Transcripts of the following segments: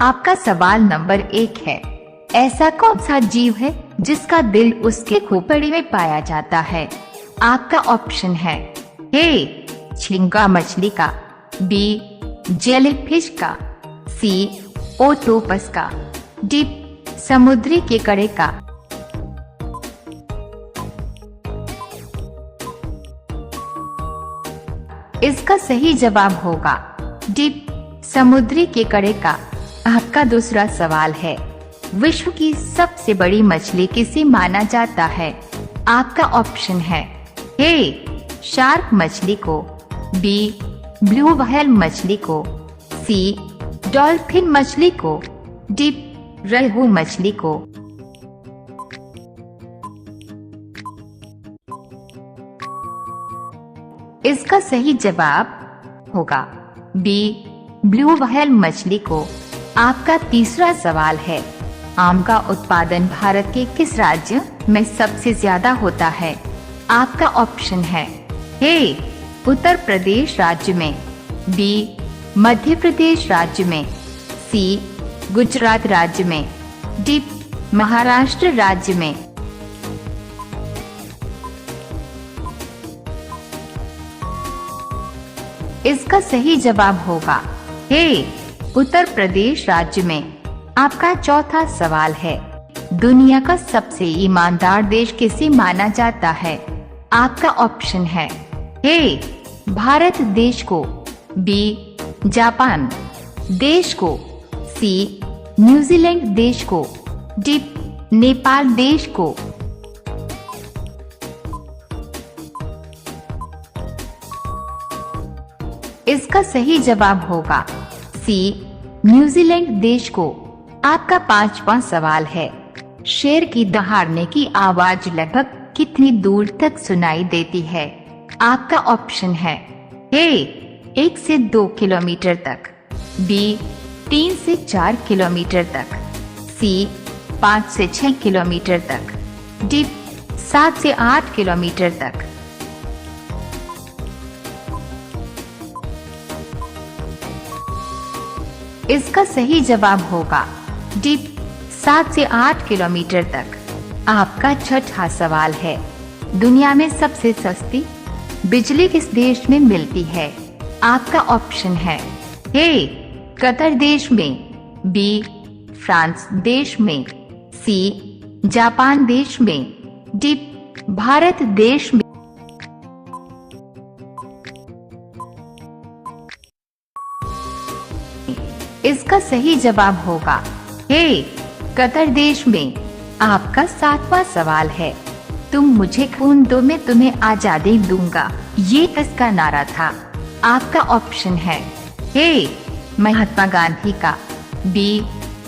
आपका सवाल नंबर 1 है, ऐसा कौन सा जीव है जिसका दिल उसके खोपड़ी में पाया जाता है? आपका ऑप्शन है ए झींगा मछली का, बी जेलीफिश का, सी ओक्टोपस का, डी समुद्री केकड़े का। इसका सही जवाब होगा डी समुद्री केकड़े का। आपका दूसरा सवाल है, विश्व की सबसे बड़ी मछली किसे माना जाता है? आपका ऑप्शन है ए शार्क मछली को, बी ब्लू व्हेल मछली को, सी डॉल्फिन मछली को, डी रेहू मछली को। इसका सही जवाब होगा बी ब्लू व्हेल मछली को। आपका तीसरा सवाल है, आम का उत्पादन भारत के किस राज्य में सबसे ज्यादा होता है? आपका ऑप्शन है ए उत्तर प्रदेश राज्य में, बी मध्य प्रदेश राज्य में, सी गुजरात राज्य में, डी महाराष्ट्र राज्य में। इसका सही जवाब होगा ए उत्तर प्रदेश राज्य में। आपका चौथा सवाल है, दुनिया का सबसे ईमानदार देश किसे माना जाता है? आपका ऑप्शन है ए भारत देश को, बी जापान देश को, सी न्यूजीलैंड देश को, डी नेपाल देश को। इसका सही जवाब होगा सी न्यूजीलैंड देश को। आपका पांचवा सवाल है, शेर की दहाड़ने की आवाज लगभग कितनी दूर तक सुनाई देती है? आपका ऑप्शन है ए 1 से 2 किलोमीटर तक, बी 3 से 4 किलोमीटर तक, सी 5 से 6 किलोमीटर तक, डी 7 से 8 किलोमीटर तक। इसका सही जवाब होगा डी 7 से 8 किलोमीटर तक। आपका छठा सवाल है, दुनिया में सबसे सस्ती बिजली किस देश में मिलती है? आपका ऑप्शन है ए कतर देश में, बी फ्रांस देश में, सी जापान देश में, डी भारत देश में। इसका सही जवाब होगा ए कतर देश में। आपका सातवां सवाल है, तुम मुझे खून दो मैं तुम्हें आजादी दूंगा, ये इसका नारा था। आपका ऑप्शन है ए महात्मा गांधी का, बी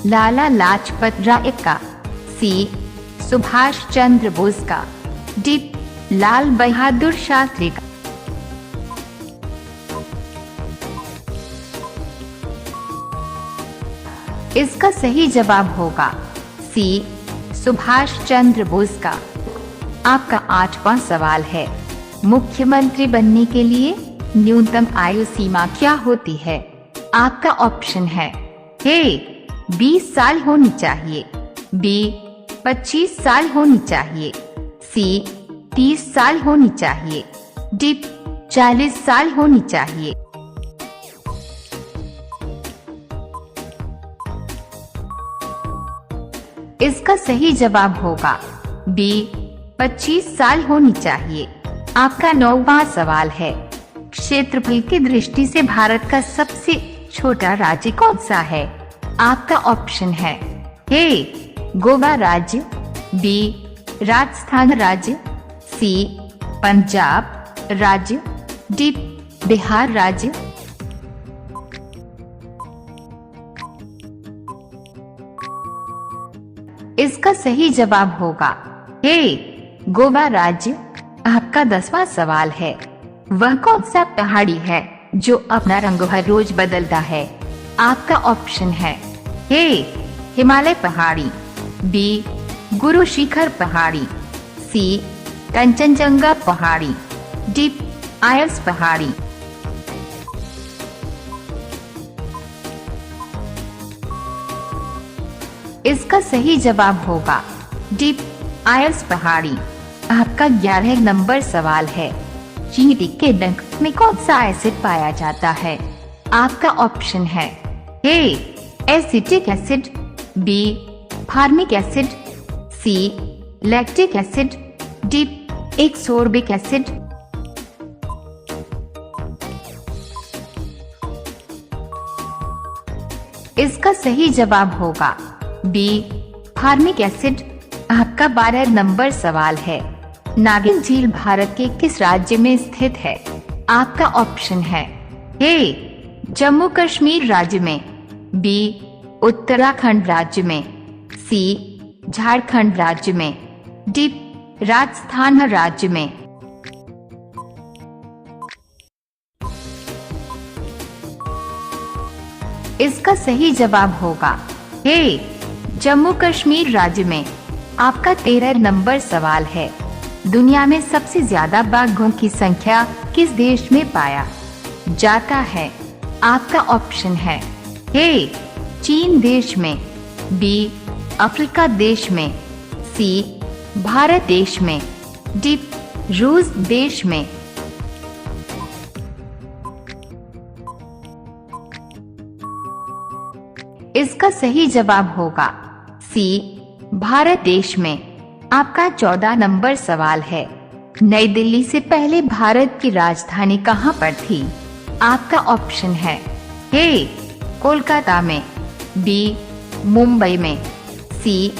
लाला लाजपत राय का, सी सुभाष चंद्र बोस का, डी लाल बहादुर शास्त्री का। इसका सही जवाब होगा सी सुभाष चंद्र बोस का। आपका आठवां सवाल है, मुख्यमंत्री बनने के लिए न्यूनतम आयु सीमा क्या होती है? आपका ऑप्शन है ए 20 साल होनी चाहिए, बी 25 साल होनी चाहिए, सी 30 साल होनी चाहिए, डी 40 साल होनी चाहिए। इसका सही जवाब होगा बी 25 साल होनी चाहिए। आपका 9वां सवाल है, क्षेत्रफल की दृष्टि से भारत का सबसे छोटा राज्य कौन सा है? आपका ऑप्शन है ए गोवा राज्य, बी राजस्थान राज्य, सी पंजाब राज्य, डी बिहार राज्य। इसका सही जवाब होगा ए गोवा राज्य। आपका 10वां सवाल है, वह कौन सा पहाड़ी है जो अपना रंग हर रोज बदलता है? आपका ऑप्शन है ए हिमालय पहाड़ी, बी गुरु शिखर पहाड़ी, सी कंचनजंगा पहाड़ी, डी आयस पहाड़ी। इसका सही जवाब होगा डी आयल्स पहाड़ी। आपका 11 नंबर सवाल है, चींटी के डंक में कौन सा एसिड पाया जाता है? आपका ऑप्शन है A acetic acid, B formic acid, C lactic acid, D ascorbic acid. इसका सही जवाब होगा बी फार्मिक एसिड। आपका 12 नंबर सवाल है, नागिन झील भारत के किस राज्य में स्थित है? आपका ऑप्शन है ए जम्मू कश्मीर राज्य में, बी उत्तराखंड राज्य में, सी झारखंड राज्य में, डी राजस्थान राज्य में। इसका सही जवाब होगा ए जम्मू कश्मीर राज्य में। आपका 13 नंबर सवाल है, दुनिया में सबसे ज्यादा बाघों की संख्या किस देश में पाया जाता है? आपका ऑप्शन है ए चीन देश में, बी अफ्रीका देश में, सी भारत देश में, डी रूस देश में। इसका सही जवाब होगा सी भारत देश में। आपका 14 नंबर सवाल है, नई दिल्ली से पहले भारत की राजधानी कहाँ पर थी? आपका ऑप्शन है ए कोलकाता में, बी मुंबई में, सी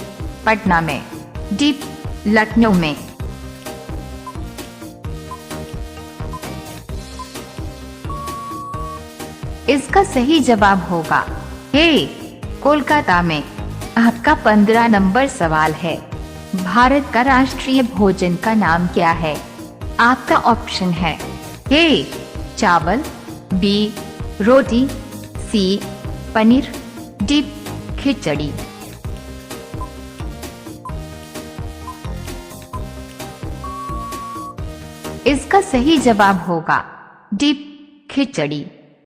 पटना में, डी लखनऊ में। इसका सही जवाब होगा ए कोलकाता में। आपका 15 नंबर सवाल है, भारत का राष्ट्रीय भोजन का नाम क्या है? आपका ऑप्शन है ए चावल, बी रोटी, सी पनीर, डी खिचड़ी। इसका सही जवाब होगा डी खिचड़ी।